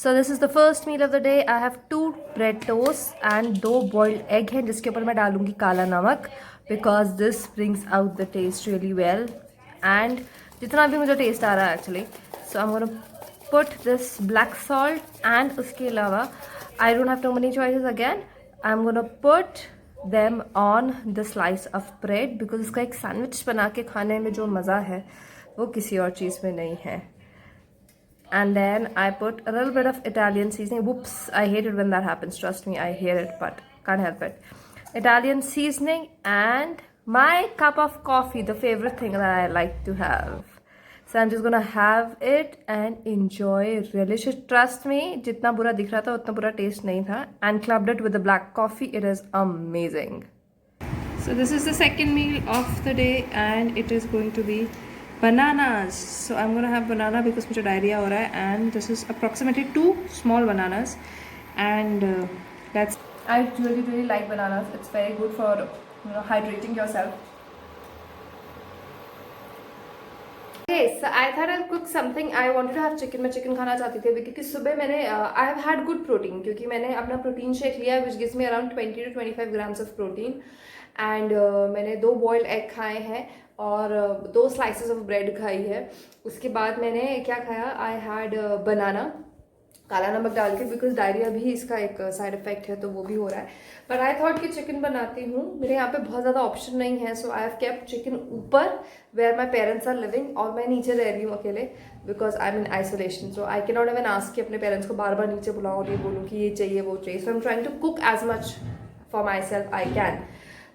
So this is the first meal of the day. I have 2 bread toast and 2 boiled egg हैं जिसके ऊपर मैं डालूंगी काला नमक because this brings out the taste really well and जितना भी मुझे टेस्ट आ रहा है actually. So I am gonna put this black salt and उसके अलावा I don't have too many choices again. I am gonna put them on the slice of bread because इसका एक सैंडविच बना के खाने में जो मज़ा है वो किसी और चीज़ में नहीं है. And then I put a little bit of Italian seasoning. Whoops, I hate it when that happens. Trust me, I hate it, but can't help it. Italian seasoning and my cup of coffee, the favorite thing that I like to have. So I'm just gonna have it and enjoy. Relish it. Trust me, जितना बुरा दिख रहा था उतना बुरा taste नहीं था. And clubbed it with the black coffee. It is amazing. So this is the second meal of the day and it is going to be bananas. So I'm gonna have banana because मुझे diarrhea हो रहा है and this is approximately 2 small bananas and that's I really like bananas. It's very good for hydrating yourself. Okay, so I thought I'll cook something. I wanted to have chicken. मैं chicken खाना चाहती थी क्योंकि सुबह मैंने I have had good protein क्योंकि मैंने अपना प्रोटीन शेक लिया which gives me around 20 to 25 grams of protein and मैंने 2 बॉइल्ड एग खाए हैं और 2 स्लाइसेस ऑफ ब्रेड खाई है. उसके बाद मैंने क्या खाया, आई हैड बनाना काला नमक डाल के बिकॉज डायरिया भी इसका एक साइड इफेक्ट है तो वो भी हो रहा है. बट आई थॉट कि चिकन बनाती हूँ. मेरे यहाँ पे बहुत ज़्यादा ऑप्शन नहीं है so I have kept chicken ऊपर where my parents are living और मैं नीचे रह रही हूँ अकेले because I am in isolation. So I can not even ask कि अपने पेरेंट्स को बार बार नीचे बुलाओ और ये बोलूँ कि ये चाहिए वो चाहिए. So I am trying to cook as much for myself I can.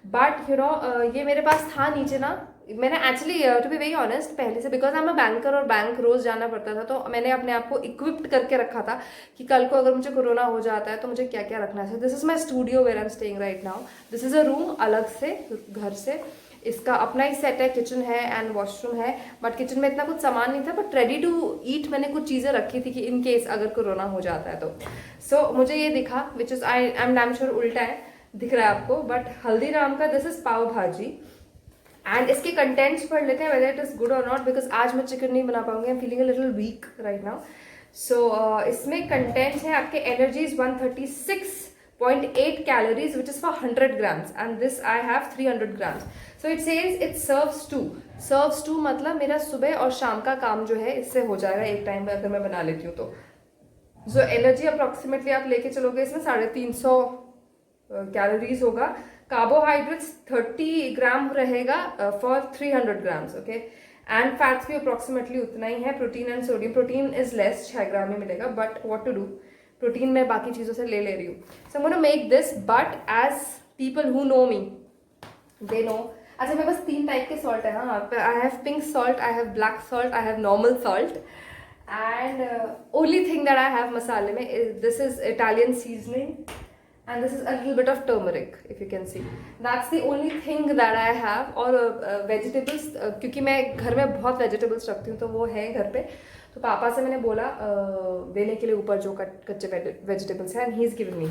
But you know ये मेरे पास था नीचे ना. मैंने actually to be very honest पहले से because I am a banker और बैंक रोज जाना पड़ता था तो मैंने अपने आप को इक्विप्ड करके रखा था कि कल को अगर मुझे कोरोना हो जाता है तो मुझे क्या क्या रखना है. This is my studio where I am staying right now. This is a room अलग से घर से. इसका अपना ही सेट है, किचन है एंड वॉशरूम है. बट किचन में इतना कुछ सामान नहीं था बट रेडी टू ईट मैंने कुछ चीज़ें रखी थी कि इन केस अगर कोरोना हो जाता है तो. सो मुझे ये दिखा which is I am damn sure उल्टा है दिख रहा है आपको बट हल्दीराम का दिस इज पाव भाजी एंड इसके कंटेंट्स पढ़ लेते हैं वेदर इट इज गुड और नॉट बिकॉज आज मैं चिकन नहीं बना पाऊंगी. I am feeling a little weak right now. So इसमें कंटेंट्स है आपके energies 136.8 calories which is for 100 grams and this I have 300 grams. So it says it serves two मतलब मेरा सुबह और शाम का काम जो है इससे हो जाएगा एक टाइम पर अगर मैं बना लेती हूँ तो. सो एनर्जी अप्रॉक्सीमेटली आप लेके चलोगे इसमें 350 कैलोरीज होगा. कार्बोहाइड्रेट्स 30 ग्राम रहेगा for 300 grams. Okay and fats भी अप्रॉक्सीमेटली उतना ही है. Protein and sodium, protein is less 6 gram ही मिलेगा but what to do, protein मैं बाकी चीज़ों से ले रही हूँ. So I am gonna make this but as people who know me they know. अच्छा मेरे पास 3 टाइप के सॉल्ट है. हाँ I have pink salt, I have black salt, I have normal salt and only thing that I have मसाले में this is Italian seasoning and this is a little bit of turmeric if you can see. That's the only thing that I have. और vegetables क्योंकि मैं घर में बहुत vegetables रखती हूँ तो वो है घर पे. तो पापा से मैंने बोला देने के लिए ऊपर जो कच्चे vegetables हैं and he's given me.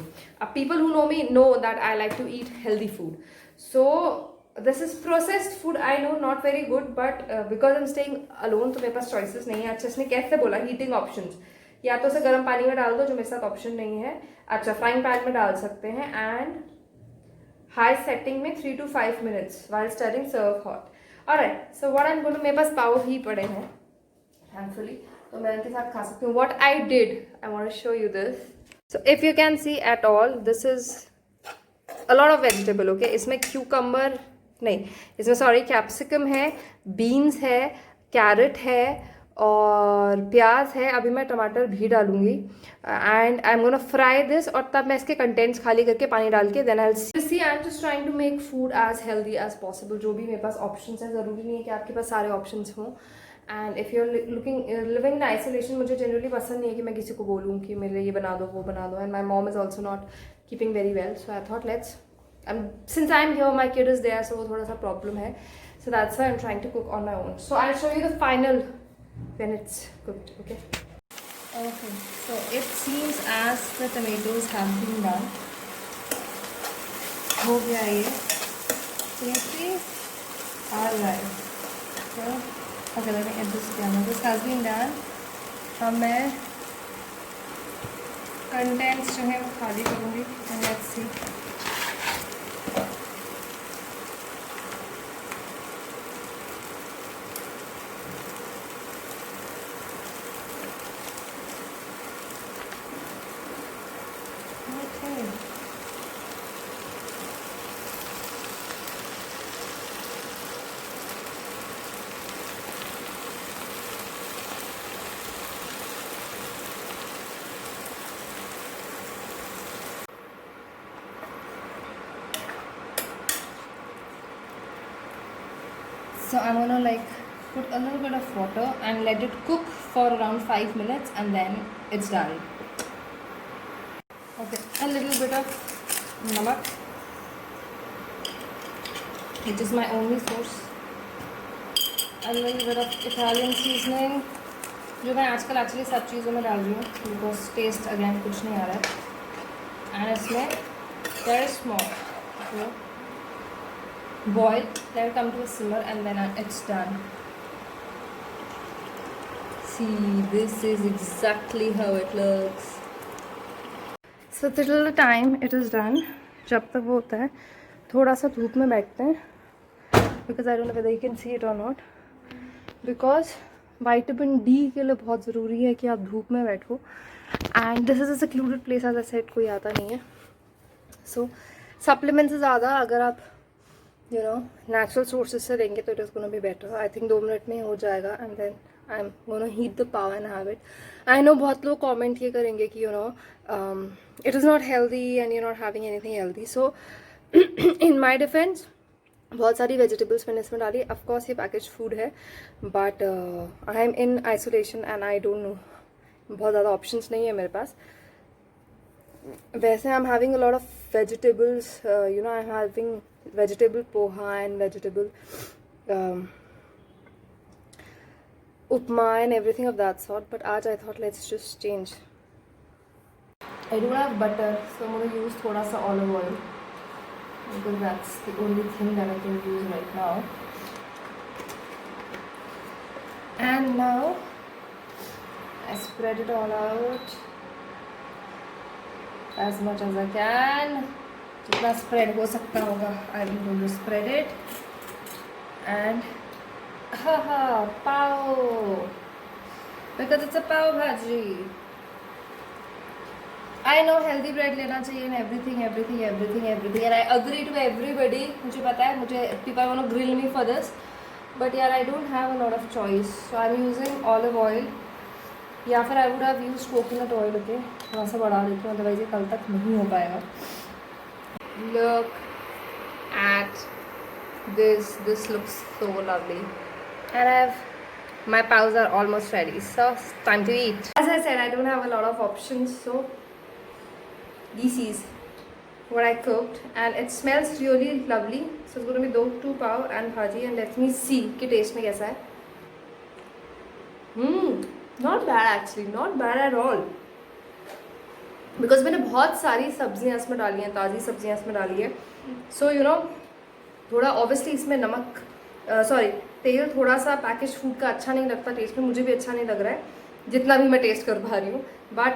People who know me know that I like to eat healthy food. So this is processed food I know not very good but because I'm staying alone तो मेरे पास choices नहीं है. अच्छा इसने कैसे बोला heating options, या तो उसे गर्म पानी में डाल दो जो मेरे साथ ऑप्शन नहीं है. अच्छा फ्राइंग पैन में डाल सकते हैं एंड हाई सेटिंग में 3 to 5 minutes while stirring serve hot. Alright so what I am going, मेरे पास पाव ही पड़े हैं थैंकफुली तो मैं इनके साथ खा सकती हूँ. What I did I want to show you this. So if you can see at all this is a lot of vegetable. Okay इसमें क्यूकम्बर नहीं, इसमें सॉरी कैप्सिकम है, बीन्स है, कैरेट है और प्याज है. अभी मैं टमाटर भी डालूंगी and I am gonna fry this और तब मैं इसके कंटेंट्स खाली करके पानी डाल के then I see. I am just trying to make food as healthy as possible. जो भी मेरे पास ऑप्शंस हैं, ज़रूरी नहीं है कि आपके पास सारे ऑप्शंस हों. And if you are living in isolation, मुझे जनरली पसंद नहीं है कि मैं किसी को बोलूँ कि मेरे लिए ये बना दो वो बना दो. And my mom is also not keeping very well so I thought let's since I am here my kid is there so वो थोड़ा सा प्रॉब्लम है. So that's why I am trying to cook on my own. So I show you the final when it's cooked. Okay, so it seems as the tomatoes have been done. हो गया ये. Can you see? All right. So okay, let me add this camera. This has been done. अब मैं contents जो है वो खाली करूँगी and let's see. So I'm gonna like put a little bit of water and let it cook for around 5 minutes and then it's done. Okay, a little bit of namak, which is my only source. A little bit of Italian seasoning, जो मैं आजकल actually सब चीज़ों में डाल रही हूँ because test again कुछ नहीं आ रहा है। एंड इसमें very small, boil, let it come to a simmer and then it's done. See, this is exactly how it looks. So till the time it is done, जब तक वो होता है थोड़ा सा धूप में बैठते हैं because I don't know whether you can see it or not, because vitamin D के लिए बहुत ज़रूरी है कि आप धूप में बैठो and this is a secluded place as I said, कोई आता नहीं है। सो सप्लीमेंट्स से ज़्यादा अगर आप यू नो नेचुरल सोर्सेज से लेंगे तो it is gonna be better. I think 2 minute में हो जाएगा and then I am gonna heat the pav and have it. I know बहुत लोग कमेंट ये करेंगे कि you know it is not healthy and you not having anything healthy. So in my defence बहुत सारी वेजिटेबल्स मैंने इसमें डाली। ऑफकोर्स ये पैकेज फूड है but I am in isolation and I don't know, बहुत ज़्यादा ऑप्शंस नहीं है मेरे पास। वैसे आई am having a lot of vegetables, you know I am having vegetable poha and vegetable upma and everything of that sort, but aaj I thought let's just change. I don't have butter, so I'm going to use thoda sa olive oil because that's the only thing that I can use right now. And now I spread it all out as much as I can. जितना spread हो सकता होगा I will going to spread it and pav because it's a pav bhaji. I know healthy bread लेना चाहिए and everything everything everything everything and I agree to everybody. मुझे पता है, मुझे people want to grill me for this but यार I don't have a lot of choice. So I am using olive oil या फिर I would have use coconut oil. Okay, थोड़ा सा बढ़ा देती हूँ अदरवाइज ये कल तक नहीं हो पाएगा। Look at this. This looks so lovely and my paws are almost ready, so it's time to eat. As I said, I don't have a lot of options, so this is what I cooked and it smells really lovely. So it's going to be 2 pav and bhaji and let me see कि taste में कैसा है। Not bad actually, not bad at all. Because मैंने बहुत सारी सब्जियाँ इसमें डाली हैं, ताज़ी सब्जियाँ इसमें डाली है। सो यू नो थोड़ा ऑब्वियसली इसमें नमक तेल थोड़ा सा पैकेज फूड का अच्छा नहीं लगता टेस्ट में, मुझे भी अच्छा नहीं लग रहा है जितना भी मैं टेस्ट कर पा रही हूँ, but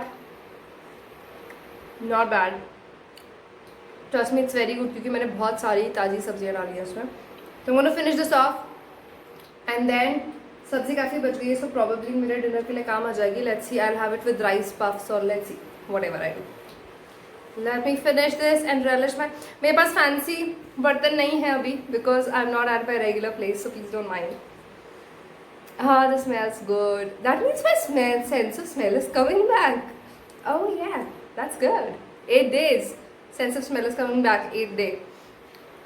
not bad. Trust me it's very good क्योंकि मैंने बहुत सारी ताज़ी सब्जियाँ डाली हैं उसमें। तो मैं finish this off and then सब्जी काफ़ी बच गई है सो प्रॉबेबली मेरे डिनर के लिए काम आ जाएगी। Let's see, I will have it with rice puffs और let's see whatever I do. Let me finish this and relish my. मेरे पास fancy बर्तन नहीं है अभी because I'm not at my regular place, so please don't mind. This smells good. That means my sense of smell is coming back. Oh yeah, that's good. 8 days. Sense of smell is coming back 8 days.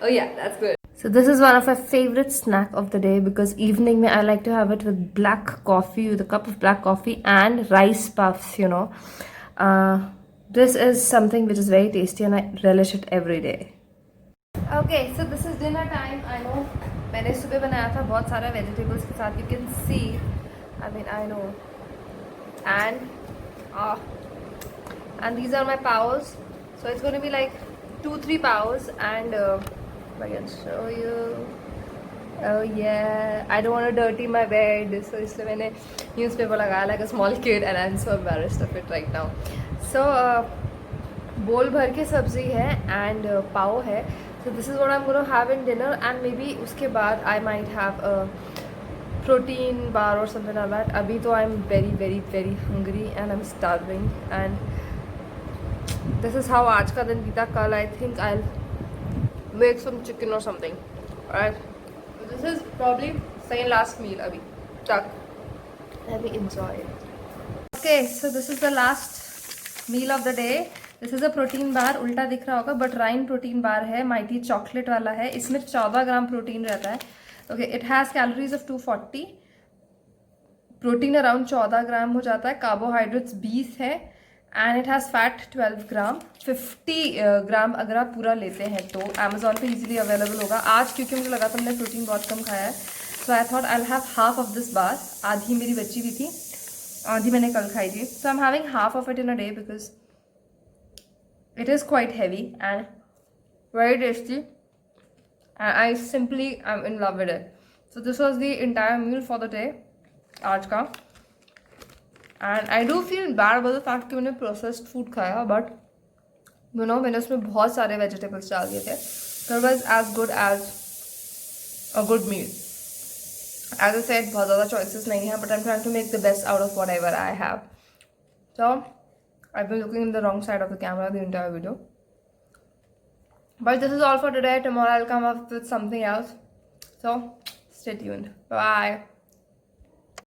Oh yeah, that's good. So this is one of my favorite snack of the day because evening mein I like to have it with black coffee, with a cup of black coffee and rice puffs, you know. This is something which is very tasty and I relish it every day. Okay, so this is dinner time. I know मैंने सुबह बनाया था बहुत सारा vegetables के साथ. You can see, I mean I know, and these are my paos. So it's going to be like 2-3 paos and I can show you. Oh yeah, I don't want to dirty my bed, so इसलिए मैंने newspaper लगाया like a small kid and I'm so embarrassed of it right now. सो बोल भर के सब्जी है and pav है. So this is what I am gonna have in dinner and maybe उसके बाद I might have a protein bar और something like that. अभी तो I am very very very hungry and I am starving and this is how आज का दिन बीता. कल I think I make some chicken और something. This is probably second last meal अभी तक. Let me enjoy it. Okay, so this is the last meal of the day. This is a protein bar. उल्टा दिख रहा होगा but Ryan protein bar है. Mighty chocolate वाला है. इसमें 14 ग्राम प्रोटीन रहता है. Okay, it has calories of 240. Protein around 14 ग्राम हो जाता है. कार्बोहाइड्रेट्स 20 है एंड इट हैज़ फैट 12 ग्राम. 50 ग्राम अगर आप पूरा लेते हैं तो अमेजोन पे इजीली अवेलेबल होगा. आज क्योंकि मुझे लगा था मैंने प्रोटीन बहुत कम खाया है, so I thought I have half of this bar. आधी मेरी बची हुई थी, आधी मैंने कल खाई थी. So I am having half of it in a day because it is quite heavy and very tasty. I simply I am in love with it. So this was the entire meal for the day आज का. And I do feel bad about the fact कि मैंने processed food खाया, but you know मैंने उसमें बहुत सारे vegetables डाल दिए थे. It was as good as a good meal. As I said, बहुत ज़्यादा choices नहीं है, but I'm trying to make the best out of whatever I have. So, I've been looking in the wrong side of the camera the entire video. But this is all for today. Tomorrow I'll come up with something else. So, stay tuned. Bye.